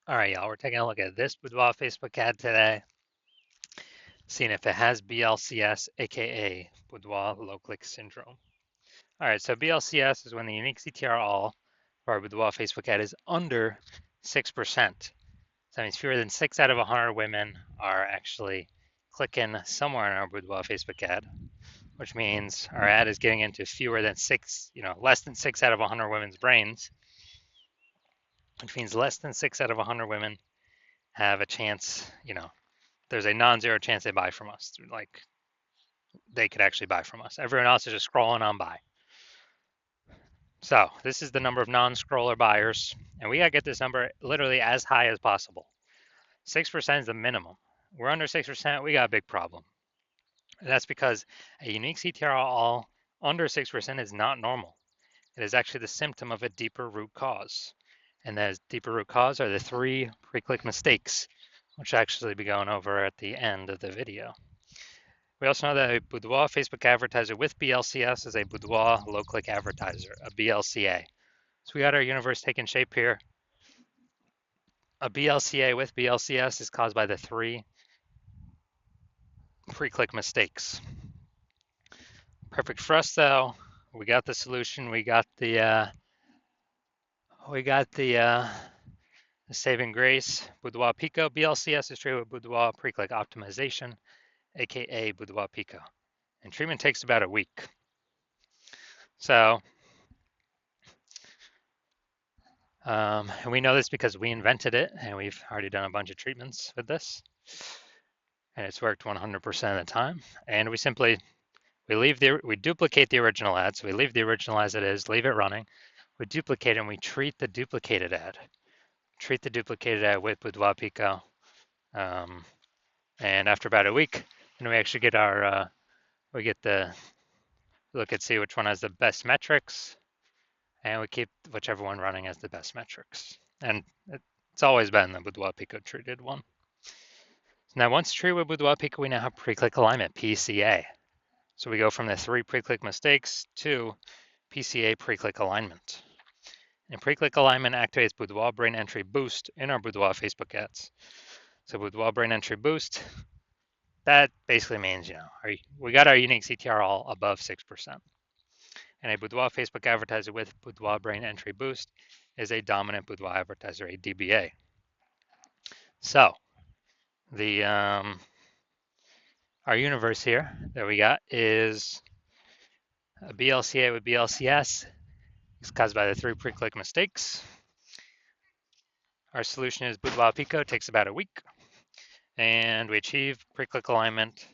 All right, y'all, we're taking a look at this Boudoir Facebook ad today, seeing if it has BLCS, aka Boudoir Low Click Syndrome. All right, so BLCS is when the unique CTR all for our Boudoir Facebook ad is under 6%. So that means fewer than 6 out of 100 women are actually clicking somewhere in our Boudoir Facebook ad, which means our ad is getting into fewer than 6, less than 6 out of 100 women's brains, which means less than 6 out of 100 women have a chance, there's a non-zero chance they buy from us. Like they could actually buy from us. Everyone else is just scrolling on by. So this is the number of non-scroller buyers, and we gotta get this number literally as high as possible. 6% is the minimum. We're under 6%, we got a big problem. And that's because a unique CTR all under 6% is not normal. It is actually the symptom of a deeper root cause. And that deeper root cause are the 3 pre-click mistakes, which I'll actually be going over at the end of the video. We also know that a Boudoir Facebook advertiser with BLCS is a Boudoir low click advertiser, a BLCA. So we got our universe taking shape here. A BLCA with BLCS is caused by the 3 pre-click mistakes. Perfect for us though. We got the solution. We got the saving grace. Boudoir Pico BLCS is treated with Boudoir pre-click optimization, aka Boudoir Pico, and treatment takes about a week. So and we know this because we invented it and we've already done a bunch of treatments with this and it's worked 100% of the time. And we duplicate the original ad. So we leave the original as it is, leave it running. We duplicate and we treat the duplicated ad. Treat the duplicated ad with Boudoir Pico. And after about a week, then we actually get we get the look and see which one has the best metrics, and we keep whichever one running has the best metrics. And it's always been the Boudoir Pico treated one. Now, once treated with Boudoir Pico, we now have pre-click alignment, PCA. So we go from the 3 pre-click mistakes to PCA pre-click alignment. And pre-click alignment activates Boudoir brain entry boost in our Boudoir Facebook ads. So Boudoir brain entry boost, that basically means, we got our unique CTR all above 6%. And a Boudoir Facebook advertiser with Boudoir brain entry boost is a dominant Boudoir advertiser, a DBA. So the our universe here that we got is a BLCA with BLCS. It's caused by the 3 pre-click mistakes. Our solution is Boudoir Pico, takes about a week, and we achieve pre-click alignment,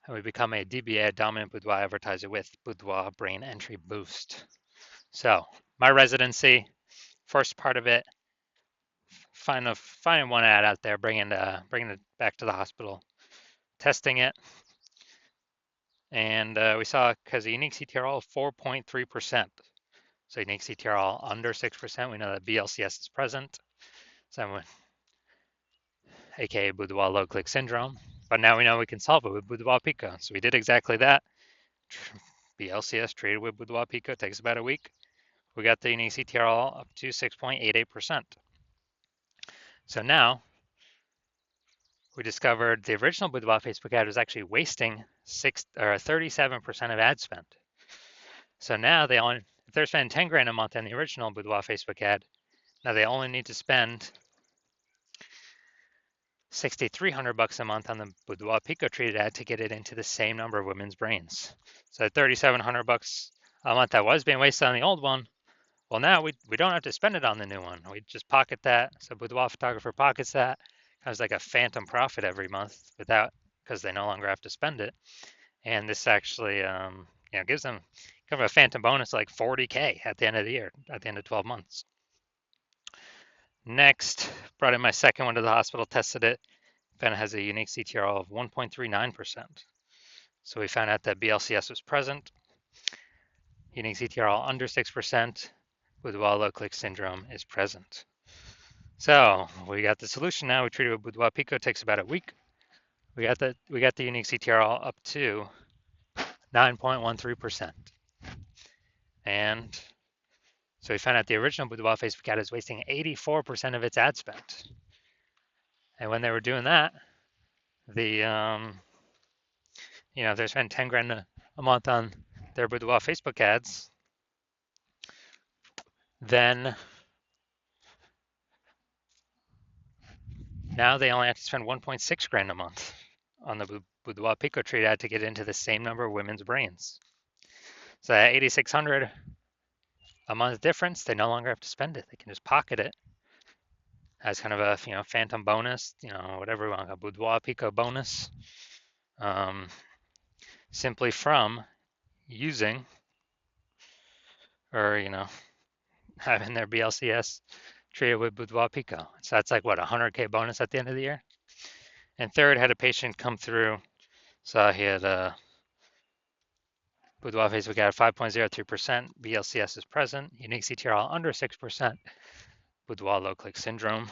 and we become a DBA, dominant Boudoir advertiser with Boudoir brain entry boost. So my residency, first part of it, finding one ad out there, bringing it back to the hospital, testing it, and we saw because the unique CTR all 4.3%. So unique CTR all under 6%. We know that BLCS is present, so aka Boudoir low click syndrome. But now we know we can solve it with Boudoir Pico. So we did exactly that. BLCS treated with Boudoir Pico takes about a week. We got the unique CTR all up to 6.88%. So now we discovered the original Boudoir Facebook ad was actually wasting 37% of ad spend. So now if they're spending 10 grand a month on the original Boudoir Facebook ad, now they only need to spend $6,300 a month on the Boudoir Pico treated ad to get it into the same number of women's brains. So $3,700 a month that was being wasted on the old one, well, now we don't have to spend it on the new one. We just pocket that. So Boudoir photographer pockets that. Has like a phantom profit every month because they no longer have to spend it. And this actually, gives them kind of a phantom bonus like 40K at the end of the year, at the end of 12 months. Next, brought in my second one to the hospital, tested it. Found it has a unique CTR of 1.39%. So we found out that BLCS was present. Unique CTR under 6%. Boudoir low click syndrome is present. So we got the solution now. We treated with Boudoir Pico. It takes about a week. We got the unique CTR up to 9.13%. And So we found out the original Boudoir Facebook ad is wasting 84% of its ad spend. And when they were doing that, the if they spend 10 grand a month on their Boudoir Facebook ads, then now they only have to spend 1.6 grand a month on the Boudoir Pico Treat ad to get into the same number of women's brains. So that 8,600 a month difference, they no longer have to spend it. They can just pocket it as kind of a phantom bonus, whatever we want, a Boudoir Pico bonus, um, simply from using or having their BLCS treated with Boudoir Pico. So that's like what, 100K bonus at the end of the year. And third, had a patient come through, so he had a Boudoir Facebook ad 5.03%, BLCS is present, unique CTRL under 6%, Boudoir low click syndrome.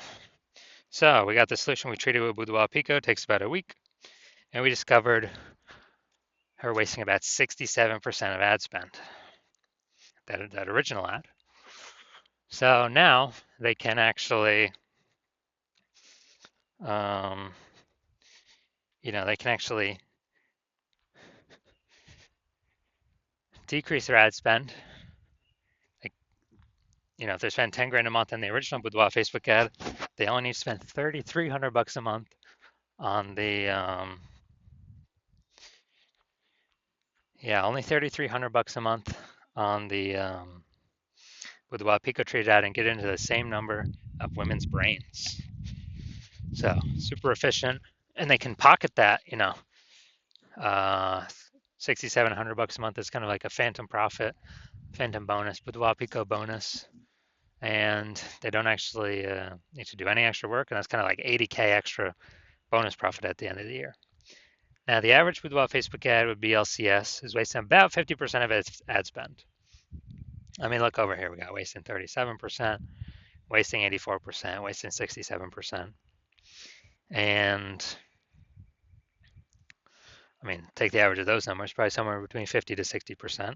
So we got the solution we treated with Boudoir Pico, it takes about a week, and we discovered her wasting about 67% of ad spend, that original ad. So now they can actually, they can actually decrease their ad spend. Like, if they spend 10 grand a month on the original Boudoir Facebook ad, they only need to spend 3,300 bucks a month on the only 3,300 bucks a month on the Boudoir Pico Treat ad and get into the same number of women's brains. So super efficient, and they can pocket that. 6,700 bucks a month is kind of like a phantom profit, phantom bonus, Boudoir Pico bonus, and they don't actually need to do any extra work, and that's kind of like 80K extra bonus profit at the end of the year. Now, the average Boudoir Facebook ad with BLCS is wasting about 50% of its ad spend. I mean, look over here. We got wasting 37%, wasting 84%, wasting 67%. And I mean, take the average of those numbers, probably somewhere between 50 to 60%.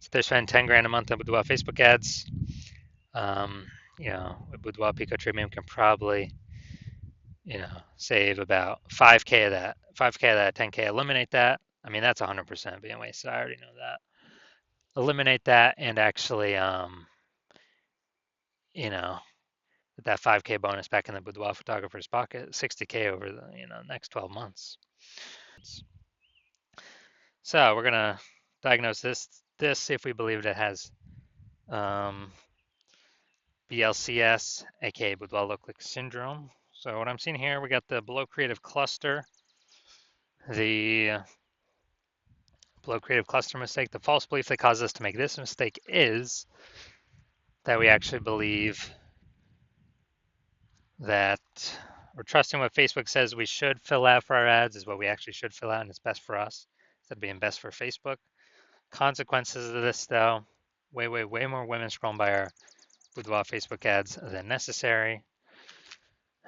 So they're spending 10 grand a month on Boudoir Facebook ads. With Boudoir Pico Treatment can probably, save about 5K of that. 5K of that, 10K, eliminate that. I mean, that's 100% being wasted. I already know that. Eliminate that and actually, with that 5K bonus back in the Boudoir photographer's pocket, 60K over the next 12 months. So we're gonna diagnose this, see if we believe it has BLCS, aka Boudoir low click syndrome. So what I'm seeing here, we got the below creative cluster, the below creative cluster mistake. The false belief that causes us to make this mistake is that we actually believe that we're trusting what Facebook says we should fill out for our ads is what we actually should fill out, and it's best for us instead of being best for Facebook. Consequences of this, though, way more women scrolling by our Boudoir Facebook ads than necessary,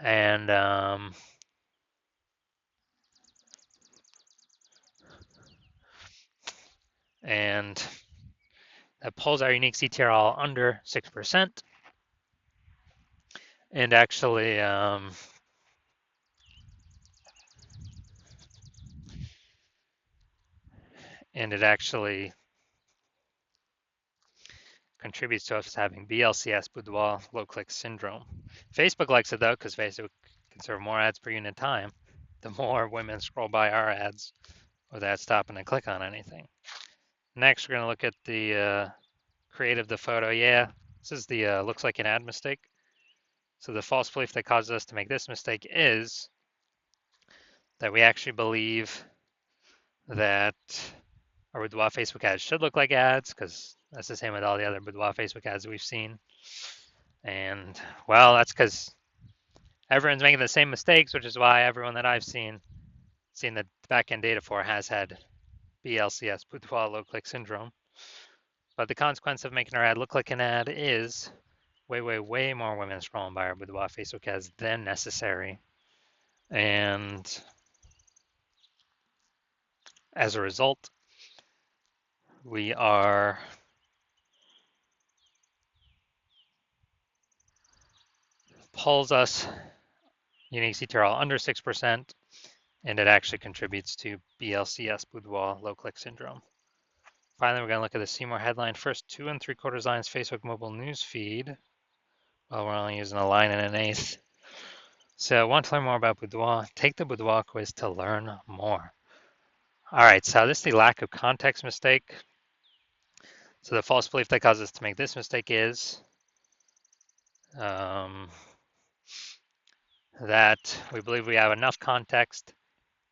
and that pulls our unique CTRL under 6%, and actually it actually contributes to us having BLCS, Boudoir low click syndrome. Facebook likes it though, because Facebook can serve more ads per unit time. The more women scroll by our ads without stopping to click on anything. Next, we're going to look at the create of the photo. Yeah, this is the looks like an ad mistake. So the false belief that causes us to make this mistake is that we actually believe that our Boudoir Facebook ads should look like ads, because that's the same with all the other Boudoir Facebook ads we've seen. And well, that's because everyone's making the same mistakes, which is why everyone that I've seen the backend data for has had BLCS, Boudoir low click syndrome. But the consequence of making our ad look like an ad is way more women scrolling by our Boudoir Facebook ads than necessary. And as a result, we are pulls us unique CTRL under 6%, and it actually contributes to BLCS, Boudoir low click syndrome. Finally, we're going to look at the Seymour headline. First 2 3/4 lines Facebook mobile news feed. Well, we're only using a line and an eighth. So want to learn more about Boudoir? Take the Boudoir quiz to learn more. All right, so this is the lack of context mistake. So the false belief that causes us to make this mistake is that we believe we have enough context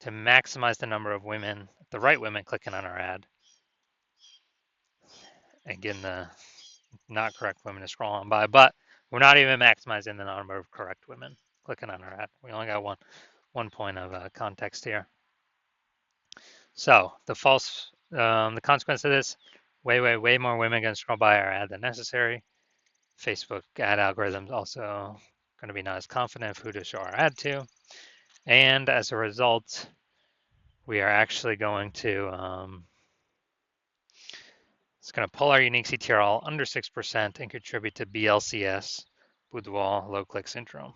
to maximize the number of women, the right women, clicking on our ad, and getting the not correct women to scroll on by. But we're not even maximizing the number of correct women clicking on our ad. We only got one point of context here. So the consequence of this, way more women going to scroll by our ad than necessary. Facebook ad algorithms also going to be not as confident of who to show our ad to. And as a result, we are actually going to, it's going to pull our unique CTRL under 6% and contribute to BLCS, Boudoir low click syndrome.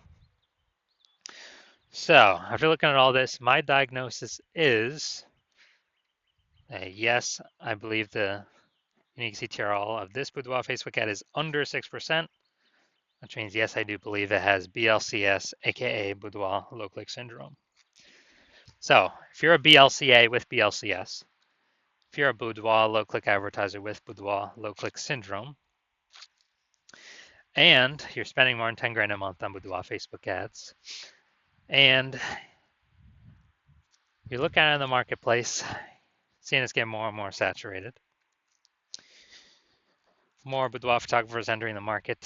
So after looking at all this, my diagnosis is yes, I believe the unique CTRL of this Boudoir Facebook ad is under 6%, which means yes, I do believe it has BLCS, aka Boudoir low click syndrome. So if you're a BLCA with BLCS, if you're a Boudoir low click advertiser with Boudoir low click syndrome, and you're spending more than 10 grand a month on Boudoir Facebook ads, and you're looking at it in the marketplace, seeing it's getting more and more saturated. More boudoir photographers entering the market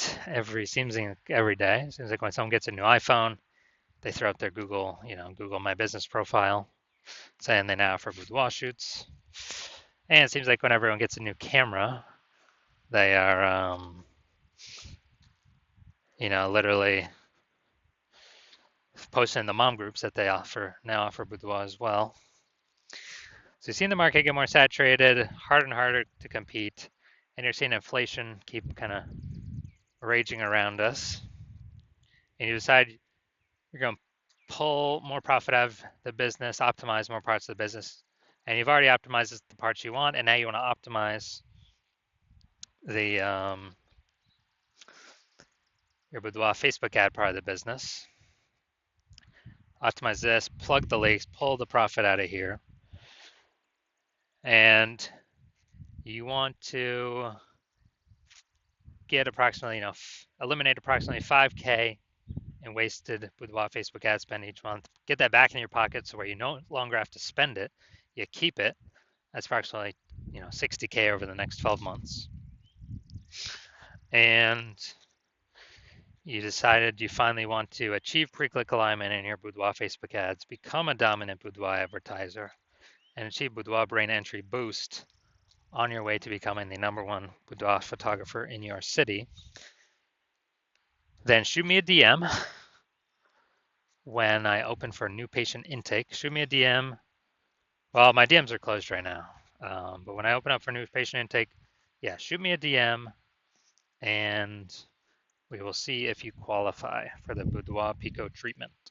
seems like every day. Seems like when someone gets a new iPhone, they throw out their Google My Business profile, saying they now offer boudoir shoots. And it seems like when everyone gets a new camera, they are, literally posting in the mom groups that they now offer boudoir as well. So you're seeing the market get more saturated, harder and harder to compete, and you're seeing inflation keep kind of raging around us. And you decide you're going to pull more profit out of the business, optimize more parts of the business, and you've already optimized the parts you want, and now you want to optimize the your Boudoir Facebook ad part of the business. Optimize this, plug the leaks, pull the profit out of here, and you want to get approximately, eliminate approximately 5K in wasted Boudoir Facebook ad spend each month. Get that back in your pocket so where you no longer have to spend it, you keep it. That's approximately 60K over the next 12 months. And you decided you finally want to achieve pre-click alignment in your Boudoir Facebook ads, become a dominant Boudoir advertiser, and achieve Boudoir brain entry boost on your way to becoming the #1 Boudoir photographer in your city. Then shoot me a DM when I open for new patient intake. Shoot me a DM. Well, my DMs are closed right now, but when I open up for new patient intake, yeah, shoot me a DM, and we will see if you qualify for the Boudoir Pico treatment.